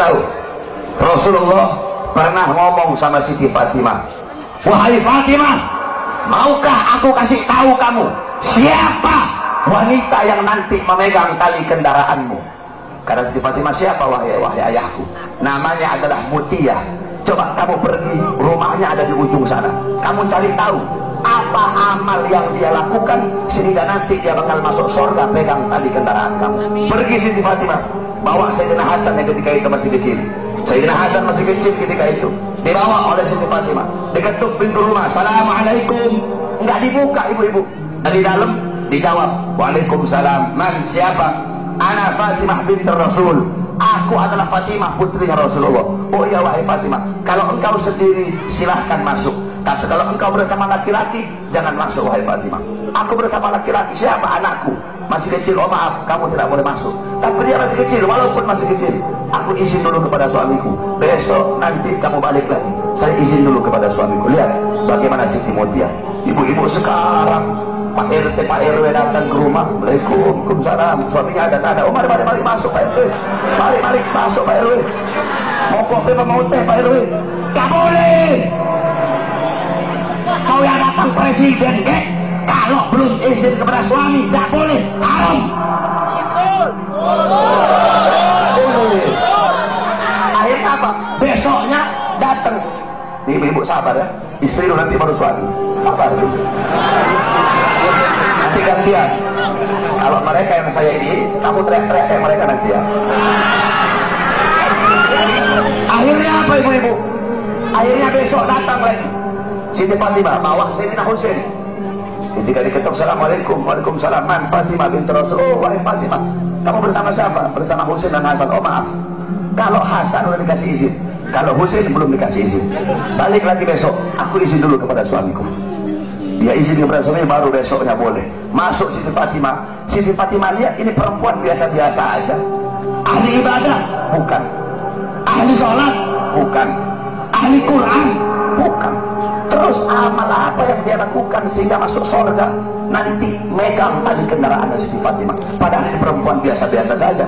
tahu? Rasulullah pernah ngomong sama Siti Fatimah, wahai Fatimah, maukah aku kasih tahu kamu siapa wanita yang nanti memegang tali kendaraanmu? Kata Siti Fatimah, siapa wahai ayahku? Namanya adalah Mutiyah. Coba kamu pergi, rumahnya ada di ujung sana, kamu cari tahu apa amal yang dia lakukan sehingga nanti dia bakal masuk surga pegang tali kendaraan kamu. Pergi Siti Fatimah, bawa Sayyidina Hasan yang ketika itu masih kecil. Sayyidina Hasan masih kecil ketika itu, dibawa oleh Siti Fatimah, diketuk pintu rumah, assalamualaikum. Enggak dibuka ibu-ibu. Dari dalam dijawab, waalaikumsalam. Man, siapa? Ana Fatimah binti Rasul. Aku adalah Fatimah, putrinya Rasulullah. Oh ya wahai Fatimah, kalau engkau sendiri silahkan masuk, tapi kalau engkau bersama laki-laki jangan masuk wahai Fatimah. Aku bersama laki-laki. Siapa? Anakku masih kecil. Oh maaf, kamu tidak boleh masuk. Tapi dia masih kecil, walaupun masih kecil, aku izin dulu kepada suamiku, besok nanti kamu balik lagi, saya izin dulu kepada suamiku. Lihat bagaimana Siti Mutia. Ibu-ibu sekarang, Pak RT, Pak RW datang ke rumah, Waalaikumsalam, suaminya ada. Oh mari masuk Pak RW, mari masuk Pak RW. Mau kopi apa mau teh Pak RW? Gak boleh. Kau yang datang presiden, kalau belum izin kepada suami, gak boleh, haram. Akhirnya apa? Besoknya datang. Ibu-ibu sabar ya, istri lu nanti baru suami, sabar. Nanti gantian. Kalau mereka yang saya ini, kamu teriak-teriak kayak mereka nanti ya. Akhirnya apa ibu-ibu? Akhirnya besok datang lagi Siti Fatimah bawa Sayyidina Husain. Ketika diketuk, assalamualaikum. Waalaikumsalam. Man, Fatimah binti Rasul. Oh wahai Fatimah, kamu bersama siapa? Bersama Husain dan Hasan. Oh maaf, kalau Hasan udah dikasih izin, kalau Husain belum dikasih izin. Balik lagi besok, aku izin dulu kepada suamiku. Dia izin kepada suaminya, baru besoknya boleh masuk Siti Fatimah. Siti Fatimah lihat ini perempuan biasa-biasa aja. Ahli ibadah? Bukan. Ahli sholat? Bukan. Ahli Quran? Bukan. Terus amal apa yang dia lakukan sehingga masuk surga? Nanti megang tali kendaraan Siti Fatimah. Padahal perempuan biasa-biasa saja.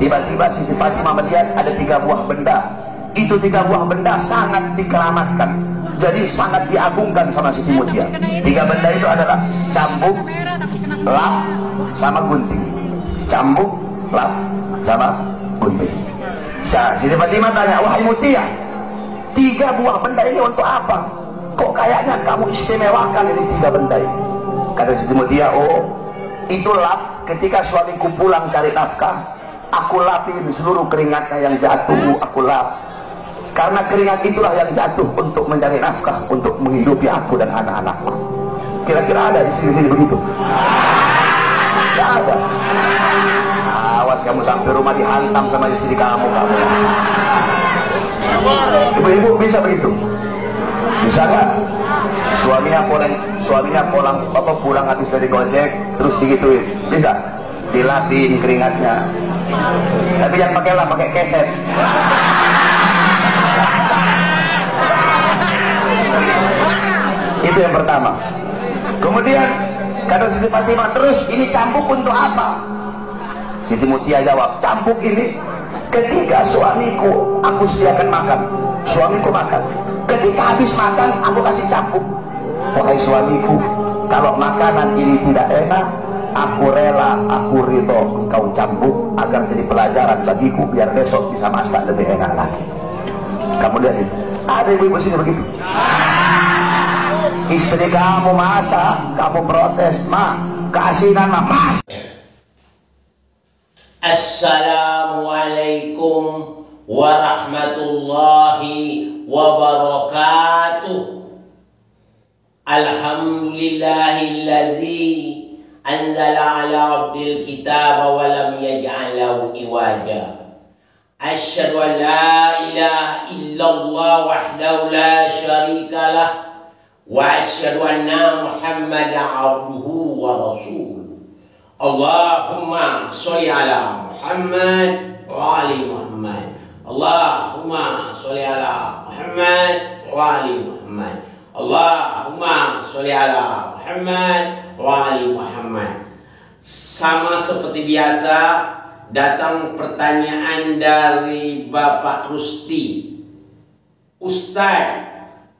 Tiba-tiba Siti Fatimah melihat ada 3 buah benda. Itu 3 buah benda sangat dikeramatkan, jadi sangat diagungkan sama Siti Mutia. 3 benda itu adalah cambuk, lap, sama gunting. Cambuk, lap, sama gunting. Siti Fatimah tanya, wahai Mutia, 3 buah benda ini untuk apa? Kok kayaknya kamu istimewakan ini 3 benda ini? Kata Siti Mutia, oh itu lap, ketika suamiku pulang cari nafkah, aku lapin seluruh keringatnya yang jatuh, aku lap. Karena keringat itulah yang jatuh untuk mencari nafkah, untuk menghidupi aku dan anak-anakku. Kira-kira ada istri sini begitu? Tidak ada. Awas kamu sampai rumah dihantam sama istri kamu. Ibu-ibu bisa begitu? Bisa nggak? Suaminya pulang habis dari gojek, terus digituin, bisa? Dilapin keringatnya. Tapi jangan pakai lap, pakai keset. Itu yang pertama. Kemudian kata Siti Fatimah, terus ini cambuk untuk apa? Siti Mutia jawab, cambuk ini ketika suamiku aku sediakan makan, suamiku makan, ketika habis makan aku kasih cambuk. Wahai suamiku, kalau makanan ini tidak enak, aku rela, aku ridho engkau cambuk agar jadi pelajaran bagiku, biar besok bisa masak lebih enak lagi. Kamu lihat itu, ada ibu-ibu sini begitu. Istri kamu masak, kamu protes, ma, keasinan ma, mas. Assalamualaikum warahmatullahi wabarakatuh. Alhamdulillahillazi anzala ala abdil kitaba wa lam yaj'al lahu iwaja. Asyhadu an la ilaha illallah wahdahu la syarika lah. Wa asyhadu anna Muhammadan abduhu wa rasuluh. Allahumma sholli ala Muhammad wa ali Muhammad. Allahumma sholli ala Muhammad wa ali Muhammad. Allahumma sholli ala Muhammad wa ali Muhammad. Sama seperti biasa, datang pertanyaan dari Bapak Rusti. Ustaz,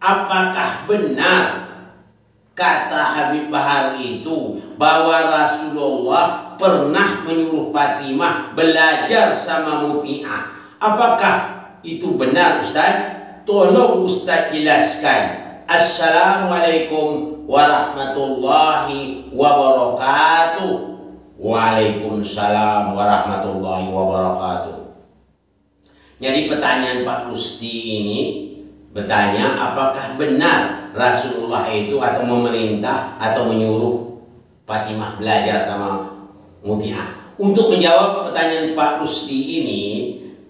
apakah benar kata Habib Bahar itu bahwa Rasulullah pernah menyuruh Fatimah belajar sama Muti'ah? Apakah itu benar, Ustaz? Tolong Ustaz jelaskan. Assalamualaikum warahmatullahi wabarakatuh. Waalaikumsalam warahmatullahi wabarakatuh. Jadi pertanyaan Pak Rusti ini bertanya, apakah benar Rasulullah itu atau memerintah atau menyuruh Fatimah belajar sama Muti'ah? Untuk menjawab pertanyaan Pak Rusti ini,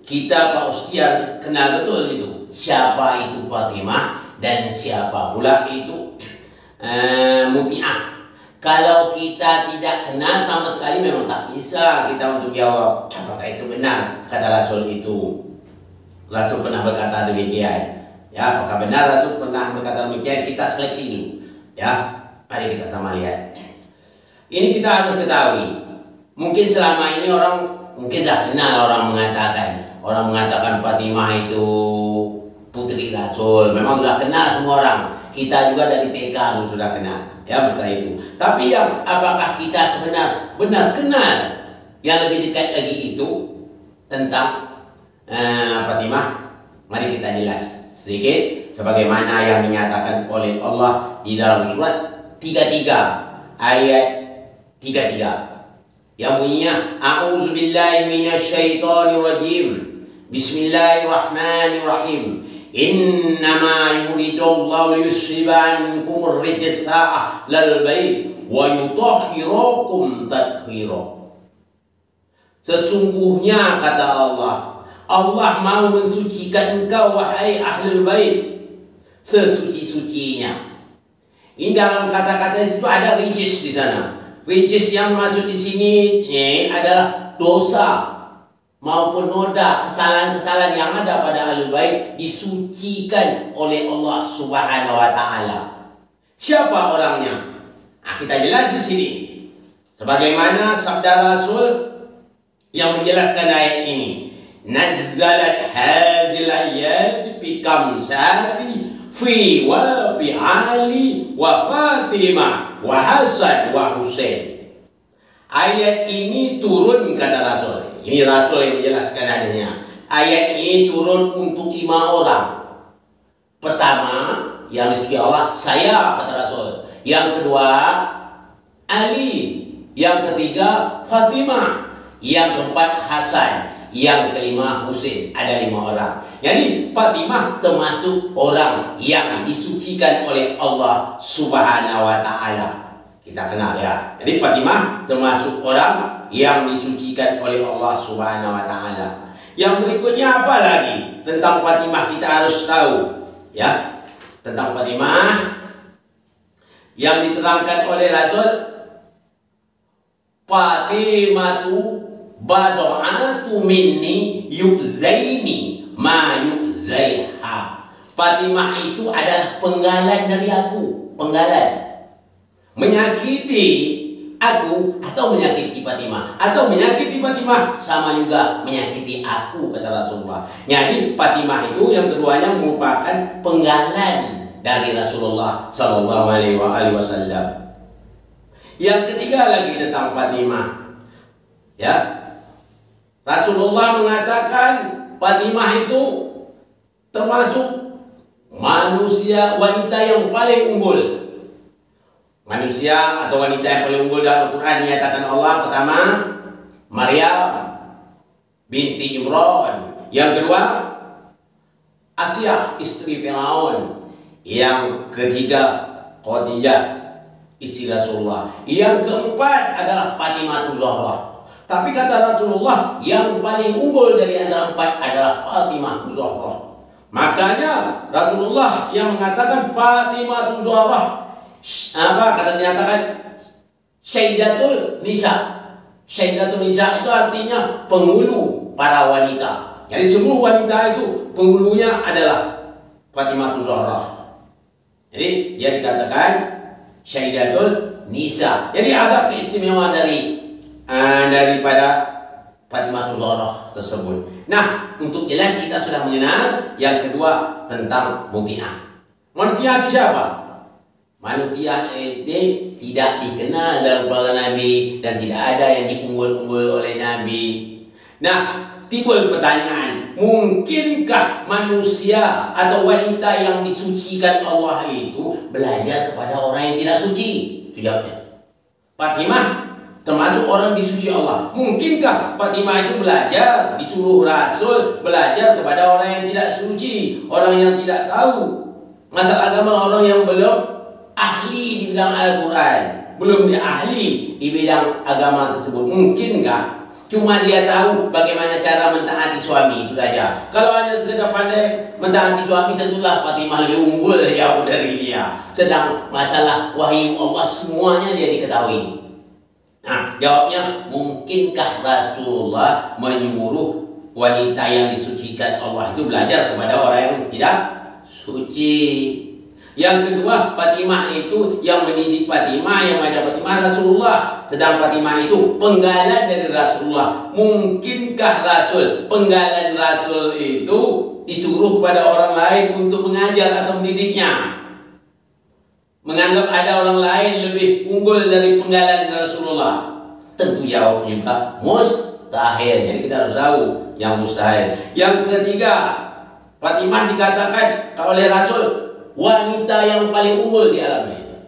kita Pak Rusti harus kenal betul itu siapa itu Fatimah dan siapa pula itu Muti'ah. Kalau kita tidak kenal sama sekali, memang tak bisa kita untuk jawab apakah itu benar kata Rasul itu. Rasul pernah berkata demikian. Ya, apakah benar Rasul pernah berkata demikian? Kita seleksi dulu. Ya, mari kita sama lihat. Ini kita harus ketahui. Mungkin selama ini orang mungkin dah kenal orang mengatakan Fatimah itu putri Rasul. Memang sudah kenal semua orang. Kita juga dari TK sudah kenal ya masalah itu. Tapi yang apakah kita benar kenal yang lebih dekat lagi itu tentang Fatimah? Mari kita jelas sedikit sebagaimana yang dinyatakan oleh Allah di dalam surat 33 ayat 33 yang bunyinya A'udzubillahi minasyaitonirrajim. Bismillahirrahmanirrahim. Innama yuridullahu liyusriba ankumur rijsa ahlal bait wa yutahhirakum tathhira. Sesungguhnya kata Allah mau mensucikan engkau wahai ahlul bait sesuci-sucinya. Ini dalam kata-kata itu ada rijis di sana. Rijis yang masuk di sini adalah dosa maupun noda, kesalahan-kesalahan yang ada pada ahlul bait disucikan oleh Allah Subhanahu wa taala. Siapa orangnya? Nah, kita jelas di sini. Sebagaimana sabda Rasul yang menjelaskan ayat ini. Nazzalat hadzal ayat fi kamsati fi wa bi Ali wa Fatimah wa Hasan wa Husain. Ayat ini turun kata Rasul. Ini Rasul yang menjelaskan adanya. Ayat ini turun untuk 5 orang. Pertama, yang disebut Allah, saya kata Rasul. Yang kedua, Ali. Yang ketiga, Fatimah. Yang keempat, Hasan. Yang kelima, Husain. Ada 5 orang. Jadi Fatimah termasuk orang yang disucikan oleh Allah Subhanahu wa taala. Kita kenal ya. Jadi Fatimah termasuk orang yang disucikan oleh Allah Subhanahu wa taala. Yang berikutnya apa lagi tentang Fatimah kita harus tahu ya. Tentang Fatimah yang diterangkan oleh Rasul, Fatimatu bad'atu minni yuzaini ma yuzaiha. Fatimah itu adalah penggalan dari aku, penggalan. Menyakiti aku atau menyakiti Fatimah, atau menyakiti Fatimah sama juga menyakiti aku kata Rasulullah. Jadi Fatimah itu yang keduanya merupakan penggalan dari Rasulullah Sallallahu Alaihi Wasallam. Yang ketiga lagi tentang Fatimah, ya Rasulullah mengatakan Fatimah itu termasuk manusia wanita yang paling unggul. Manusia atau wanita yang paling unggul dalam Al-Quran dinyatakan Allah. Pertama, Maryam binti Imran. Yang kedua, Asyah istri Firaun. Yang ketiga, Khadijah istri Rasulullah. Yang keempat adalah Fatimah Zahra. Tapi kata Rasulullah, yang paling unggul dari antara 4 adalah Fatimah Zahra. Makanya Rasulullah yang mengatakan Fatimah Zahra, apa kata dinyatakan Sayyidatul Nisa. Sayyidatul Nisa itu artinya penghulu para wanita. Jadi semua wanita itu penghulunya adalah Fatimah Zahra. Jadi dia dikatakan Sayyidatul Nisa. Jadi ada keistimewaan daripada Fatimah Zahra tersebut. Nah, untuk jelas kita sudah mengenal. Yang kedua tentang Muti'ah. Muti'ah itu siapa? Manusia itu tidak dikenal dalam keluarga Nabi dan tidak ada yang diunggul-unggul oleh Nabi. Nah, timbul pertanyaan, mungkinkah manusia atau wanita yang disucikan Allah itu belajar kepada orang yang tidak suci? Itu jawabnya. Fatimah termasuk orang disuci Allah. Mungkinkah Fatimah itu belajar, disuruh Rasul belajar kepada orang yang tidak suci, orang yang tidak tahu masalah agama, orang yang belum ahli di bidang Al-Quran, belum dia ahli di bidang agama tersebut? Mungkinkah? Cuma dia tahu bagaimana cara mentaati suami, itu saja. Kalau hanya sekedar pandai mentaati suami, tentulah Fatimah lebih unggul jauh dari dia. Sedang masalah wahyu Allah semuanya dia diketahui. Nah, jawabnya, mungkinkah Rasulullah menyuruh wanita yang disucikan Allah itu belajar kepada orang yang tidak suci? Yang kedua, Fatimah itu yang mendidik Fatimah, yang mengajar Fatimah Rasulullah. Sedang Fatimah itu penggalan dari Rasulullah. Mungkinkah penggalan Rasul itu disuruh kepada orang lain untuk mengajar atau mendidiknya? Menganggap ada orang lain lebih unggul dari penggalan Rasulullah? Tentu jawab juga mustahil. Jadi kita harus tahu yang mustahil. Yang ketiga, Fatimah dikatakan oleh Rasul wanita yang paling unggul di alam ini.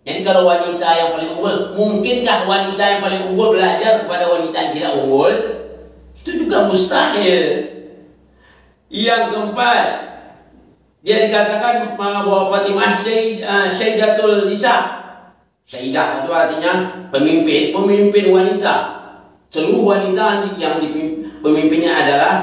Jadi kalau wanita yang paling unggul, mungkinkah wanita yang paling unggul belajar kepada wanita yang tidak unggul? Itu juga mustahil. Yang keempat, dia dikatakan bahwa Fatimah Sayyidatul Nisa. Sayyidah itu artinya pemimpin wanita. Seluruh wanita yang pemimpinnya adalah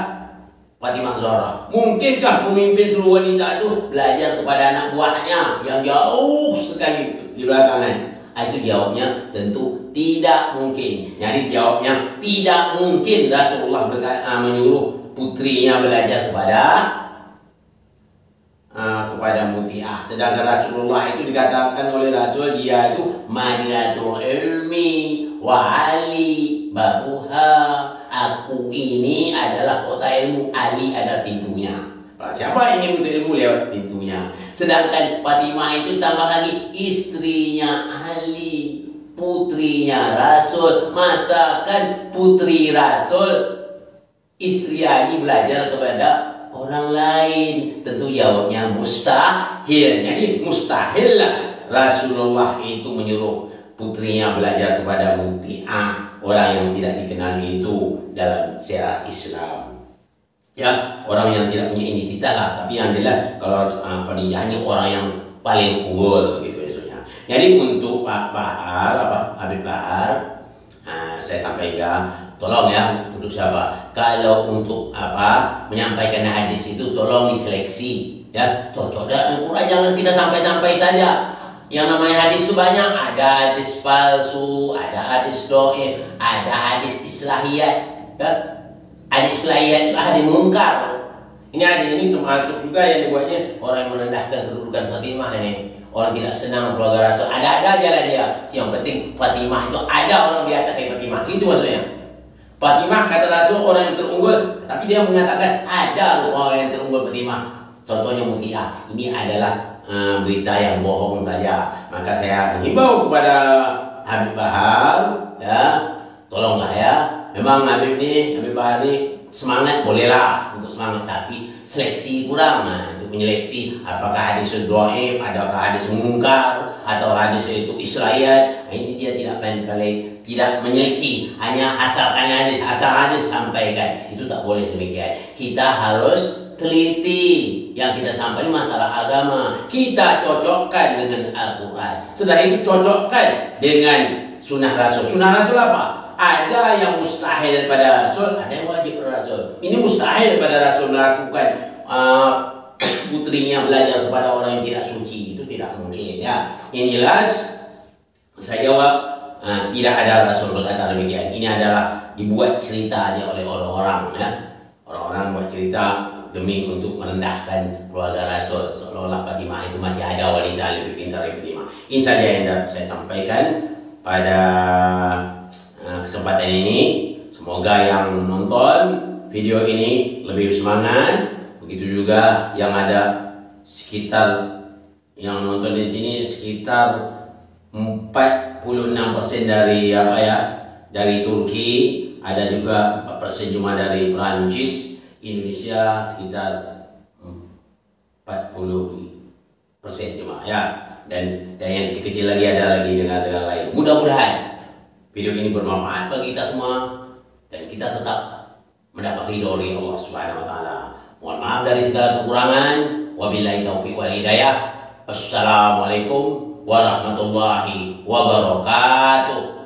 Fatimah Zahra. Mungkinkah pemimpin seluruh wanita itu belajar kepada anak buahnya yang jauh sekali di belakangan? Itu jawabnya tentu tidak mungkin. Jadi jawabnya tidak mungkin Rasulullah menyuruh putrinya belajar kepada Muti'ah. Sedangkan Rasulullah itu dikatakan oleh Rasul dia itu Madinatul Ilmi wa Ali babuha. Aku ini adalah kota ilmu, Ali adalah pintunya. Siapa yang ingin menuntut ilmu lewat pintunya. Sedangkan Fatimah itu tambah lagi istrinya Ali, putrinya Rasul. Masakan putri Rasul, istri Ali belajar kepada orang lain? Tentu jawabnya mustahil. Jadi mustahil lah Rasulullah itu menyuruh putrinya belajar kepada Muti'ah, orang yang tidak dikenali itu dalam syariat Islam. Ya, orang yang tidak punya identitas lah. Tapi yang jelas kalau Khadijah ini orang yang paling unggul gitu maksudnya. Jadi untuk Pak Bahar, Habib Bahar, saya sampaikan, tolong ya untuk siapa? Kalau untuk menyampaikan hadis itu tolong diseleksi ya. Cocok dan Al-Quran jangan kita sampai-sampai saja. Yang namanya hadis itu banyak. Ada hadis palsu, ada hadis do'if, ada hadis islahiyat ya. Hadis islahiyat itu hadis mungkar. Ini hadis ini termasuk juga yang dibuatnya orang yang merendahkan kedudukan Fatimah ini. Orang tidak senang keluarga Rasul. Ada-ada aja lah dia. Yang penting Fatimah itu ada orang di atas dari Fatimah. Itu maksudnya. Fatimah kata Rasul orang yang terunggul. Tapi dia mengatakan ada orang yang terunggul Fatimah. Contohnya Muti'ah. Ini adalah berita yang bohong saja. Maka saya menghimbau kepada Habib Bahar ya, tolonglah ya. Memang Habib Bahar ini semangat bolehlah untuk semangat, tapi seleksi kurang. Nah, untuk menyeleksi apakah hadis dhaif, adakah hadis mungkar atau hadis itu Israel. Nah, ini dia tidak menyeleksi, hanya asal hadis sampaikan. Itu tak boleh demikian. Kita harus teliti. Yang kita sampaikan masalah agama, kita cocokkan dengan Al-Quran. Setelah itu cocokkan dengan sunnah Rasul. Sunnah Rasul apa? Ada yang mustahil pada Rasul, ada yang wajib pada Rasul. Ini mustahil pada Rasul melakukan putrinya belajar kepada orang yang tidak suci. Itu tidak mungkin ya. Ini jelas. Saya jawab tidak ada Rasul berkata demikian. Ini adalah dibuat cerita aja oleh orang-orang ya. Orang-orang buat cerita demi untuk merendahkan keluarga Rasul, seolah-olah Fatimah itu masih ada wanita lebih pintar dari Fatimah. Ini saja yang saya sampaikan pada kesempatan ini. Semoga Semoga yang nonton video ini lebih semangat. Begitu juga yang ada sekitar yang nonton di sini sekitar 46% dari dari Turki, ada juga 4% cuma dari Prancis, Indonesia sekitar 40% cuma ya. Dan yang kecil-kecil lagi ada lagi dengan lain. Mudah-mudahan video ini bermanfaat bagi kita semua dan kita tetap mendapat ridho dari Allah Subhanahu wa taala. Mohon maaf dari segala kekurangan. Wabillahi taufiq wal hidayah. Assalamualaikum warahmatullahi wabarakatuh.